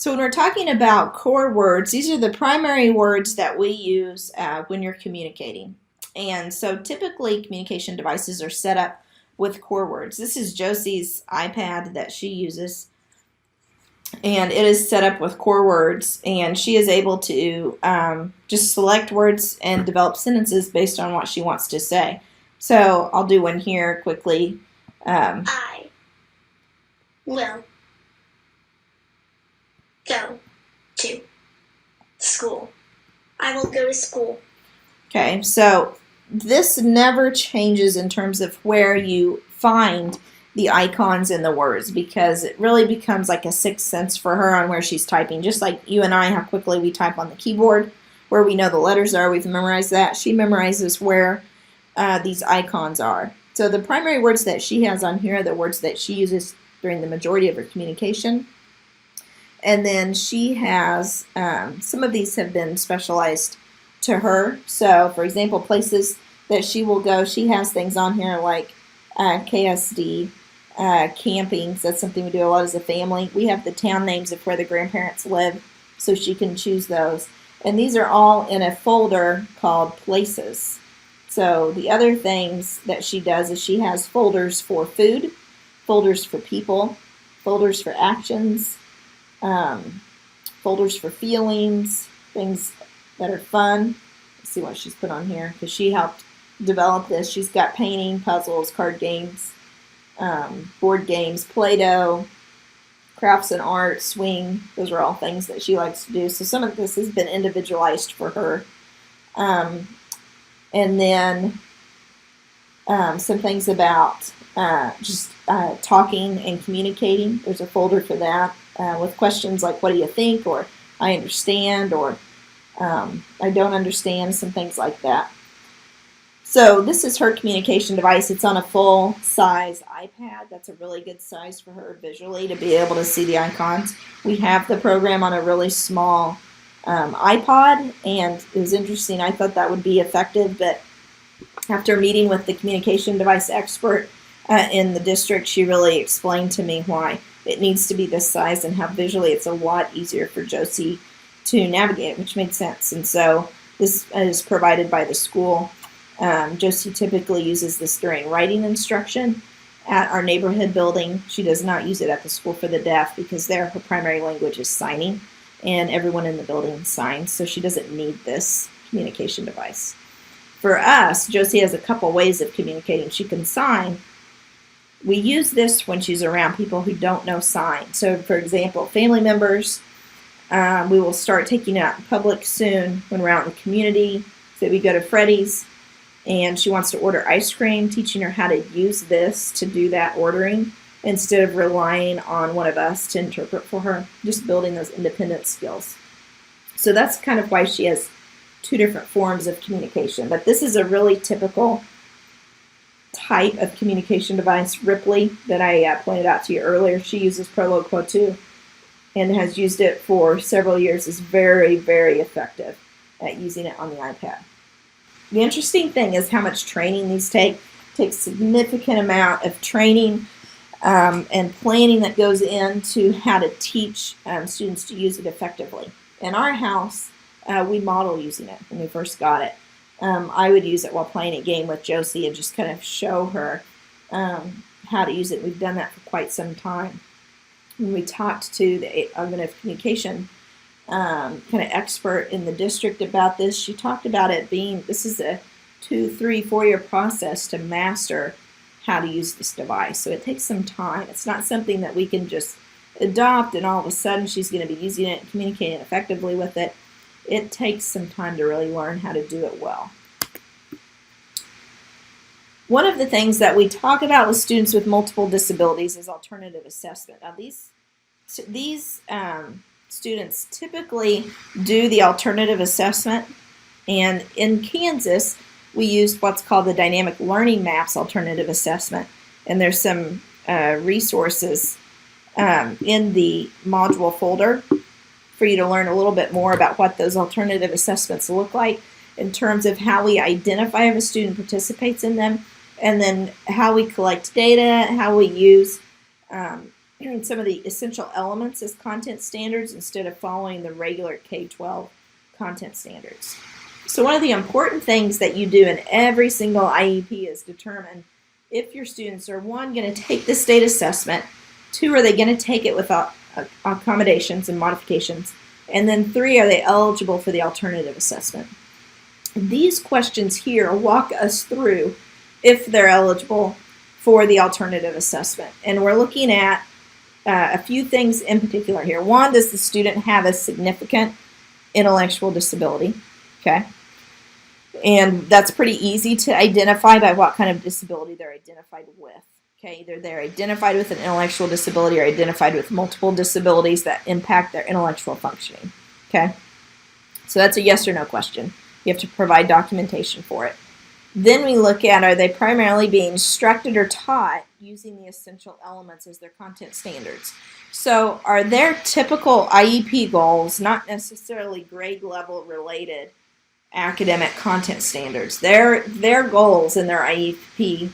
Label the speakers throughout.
Speaker 1: So when we're talking about core words, these are the primary words that we use when you're communicating. And so typically communication devices are set up with core words. This is Josie's iPad that she uses, and it is set up with core words, and she is able to just select words and develop sentences based on what she wants to say. So I'll do one here quickly.
Speaker 2: I will go to school. I will go to school.
Speaker 1: Okay, so this never changes in terms of where you find the icons in the words, because it really becomes like a sixth sense for her on where she's typing. Just like you and I, how quickly we type on the keyboard, where we know the letters are, we've memorized that. She memorizes where these icons are. So the primary words that she has on here are the words that she uses during the majority of her communication. And then she has, some of these have been specialized to her. So, for example, places that she will go, she has things on here like KSD, camping. So that's something we do a lot as a family. We have the town names of where the grandparents live, so she can choose those. And these are all in a folder called Places. So the other things that she does is she has folders for food, folders for people, folders for actions, folders for feelings, things that are fun. Let's see what she's put on here, because she helped develop this. She's got painting, puzzles, card games, board games, Play-Doh, crafts and art, swing. Those are all things that she likes to do. So some of this has been individualized for her. And then some things about just talking and communicating. There's a folder for that with questions like, what do you think? Or I understand, or I don't understand, some things like that. So this is her communication device. It's on a full-size iPad. That's a really good size for her visually to be able to see the icons. We have the program on a really small iPod, and it was interesting. I thought that would be effective, but after meeting with the communication device expert in the district, she really explained to me why it needs to be this size and how visually it's a lot easier for Josie to navigate, which made sense. And so this is provided by the school. Josie typically uses this during writing instruction at our neighborhood building. She does not use it at the school for the deaf because there her primary language is signing, and everyone in the building signs, so she doesn't need this communication device. For us, Josie has a couple ways of communicating. She can sign. We use this when she's around people who don't know sign. So, for example, family members, we will start taking it out in public soon when we're out in the community. So we go to Freddy's, and she wants to order ice cream, teaching her how to use this to do that ordering instead of relying on one of us to interpret for her, just building those independent skills. So that's kind of why she has two different forms of communication. But this is a really typical type of communication device. Ripley, that I pointed out to you earlier, she uses Proloquo 2 and has used it for several years, is very, very effective at using it on the iPad. The interesting thing is how much training these take. It takes a significant amount of training and planning that goes into how to teach students to use it effectively. In our house, we model using it when we first got it. I would use it while playing a game with Josie and just kind of show her how to use it. We've done that for quite some time. When we talked to the augmentative communication kind of expert in the district about this, she talked about it being, this is a 2, 3, 4-year process to master how to use this device. So it takes some time. It's not something that we can just adopt and all of a sudden she's going to be using it and communicating effectively with it. It takes some time to really learn how to do it well. One of the things that we talk about with students with multiple disabilities is alternative assessment. Now these students typically do the alternative assessment, and in Kansas we used what's called the Dynamic Learning Maps alternative assessment, and there's some resources in the module folder for you to learn a little bit more about what those alternative assessments look like in terms of how we identify if a student participates in them, and then how we collect data, how we use some of the essential elements as content standards instead of following the regular K-12 content standards. So one of the important things that you do in every single IEP is determine if your students are, one, going to take the state assessment, two, are they going to take it with accommodations and modifications, and then three, are they eligible for the alternative assessment? These questions here walk us through if they're eligible for the alternative assessment. And we're looking at a few things in particular here. One, does the student have a significant intellectual disability? Okay. And that's pretty easy to identify by what kind of disability they're identified with. Okay, either they're identified with an intellectual disability or identified with multiple disabilities that impact their intellectual functioning. Okay, so that's a yes or no question. You have to provide documentation for it. Then we look at, are they primarily being instructed or taught using the essential elements as their content standards? So are their typical IEP goals not necessarily grade level related academic content standards? Their goals in their IEP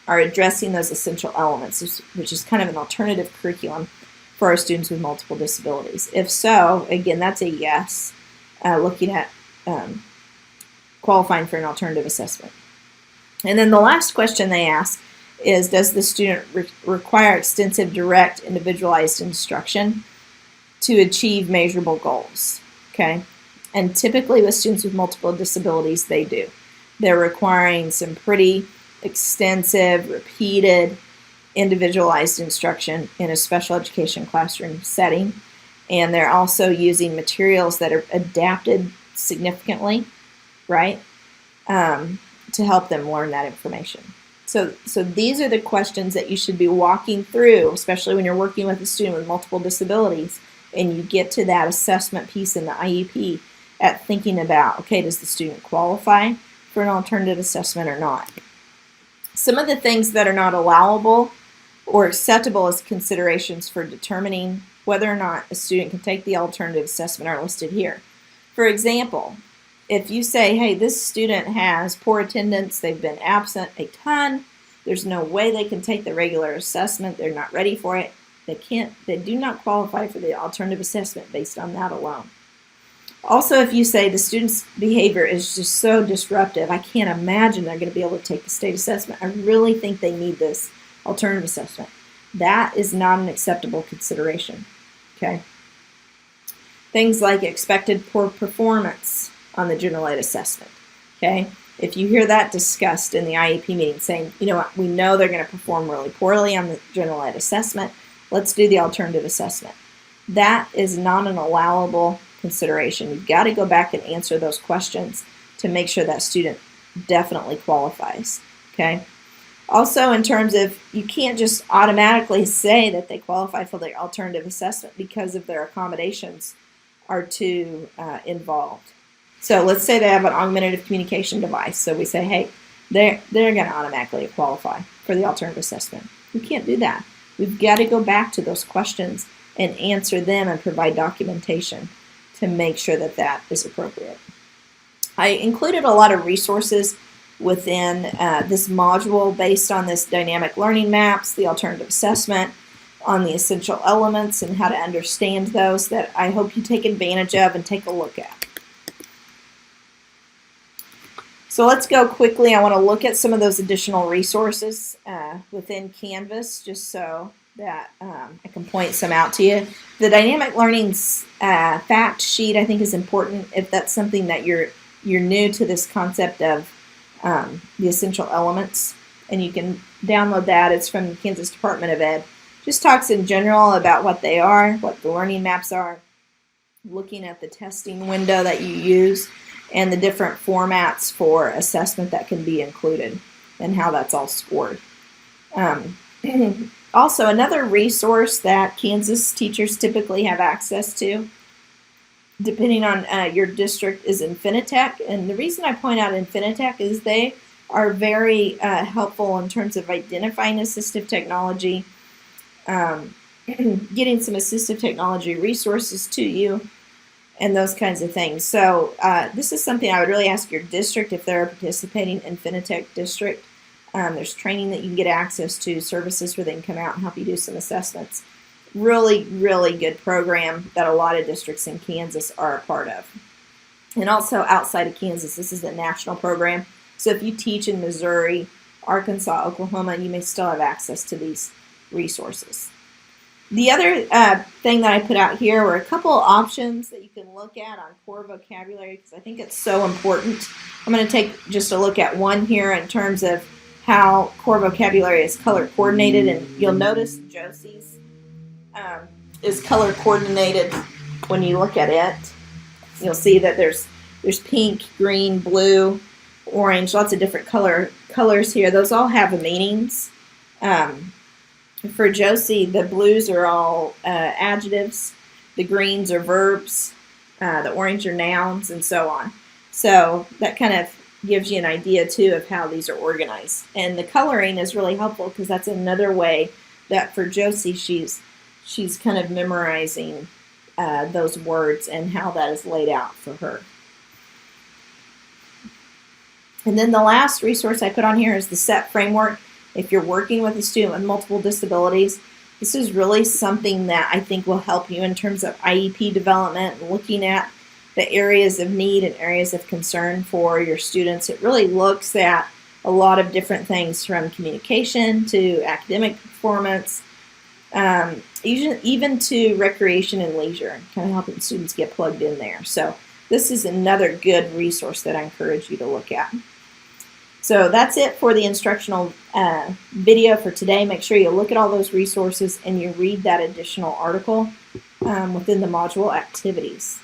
Speaker 1: are addressing those essential elements, which is kind of an alternative curriculum for our students with multiple disabilities. If so, again, that's a yes, looking at qualifying for an alternative assessment. And then the last question they ask is, does the student require extensive, direct, individualized instruction to achieve measurable goals? Okay, and typically with students with multiple disabilities, they do. They're requiring some pretty extensive, repeated, individualized instruction in a special education classroom setting. And they're also using materials that are adapted significantly, right, to help them learn that information. So these are the questions that you should be walking through, especially when you're working with a student with multiple disabilities, and you get to that assessment piece in the IEP at thinking about, okay, does the student qualify for an alternative assessment or not? Some of the things that are not allowable or acceptable as considerations for determining whether or not a student can take the alternative assessment are listed here. For example, if you say, hey, this student has poor attendance, they've been absent a ton, there's no way they can take the regular assessment, they're not ready for it, they do not qualify for the alternative assessment based on that alone. Also, if you say the student's behavior is just so disruptive, I can't imagine they're going to be able to take the state assessment, I really think they need this alternative assessment, that is not an acceptable consideration. Okay. Things like expected poor performance on the general ed assessment. Okay. If you hear that discussed in the IEP meeting saying, you know what, we know they're going to perform really poorly on the general ed assessment, let's do the alternative assessment. That is not an allowable consideration. You've got to go back and answer those questions to make sure that student definitely qualifies. Okay. Also, in terms of, you can't just automatically say that they qualify for the alternative assessment because of their accommodations are too involved. So let's say they have an augmentative communication device. So we say, hey, they're going to automatically qualify for the alternative assessment. We can't do that. We've got to go back to those questions and answer them and provide documentation to make sure that that is appropriate. I included a lot of resources within this module based on this dynamic learning maps, the alternative assessment, on the essential elements and how to understand those, that I hope you take advantage of and take a look at. So let's go quickly. I want to look at some of those additional resources within Canvas just so that I can point some out to you. The dynamic learning fact sheet I think is important if that's something that you're new to this concept of the essential elements, and you can download that. It's from the Kansas Department of Ed. Just talks in general about what they are, what the learning maps are, looking at the testing window that you use, and the different formats for assessment that can be included and how that's all scored. Also, another resource that Kansas teachers typically have access to, depending on your district, is Infinitec. And the reason I point out Infinitec is they are very helpful in terms of identifying assistive technology, getting some assistive technology resources to you, and those kinds of things. So this is something I would really ask your district if they're participating in Infinitec district. There's training that you can get access to, services where they can come out and help you do some assessments. really, really good program that a lot of districts in Kansas are a part of. And also outside of Kansas, this is a national program. So if you teach in Missouri, Arkansas, Oklahoma, you may still have access to these resources. The other thing that I put out here were a couple of options that you can look at on core vocabulary because I think it's so important. I'm going to take just a look at one here in terms of how core vocabulary is color coordinated, and you'll notice Josie's is color coordinated when you look at it. You'll see that there's pink, green, blue, orange, lots of different colors here. Those all have meanings. For Josie, the blues are all adjectives, the greens are verbs, the orange are nouns, and so on. So that kind of gives you an idea too of how these are organized. And the coloring is really helpful because that's another way that for Josie she's kind of memorizing those words and how that is laid out for her. And then the last resource I put on here is the SET framework. If you're working with a student with multiple disabilities, this is really something that I think will help you in terms of IEP development and looking at the areas of need and areas of concern for your students. It really looks at a lot of different things from communication to academic performance, even to recreation and leisure, kind of helping students get plugged in there. So this is another good resource that I encourage you to look at. So that's it for the instructional video for today. Make sure you look at all those resources and you read that additional article within the module activities.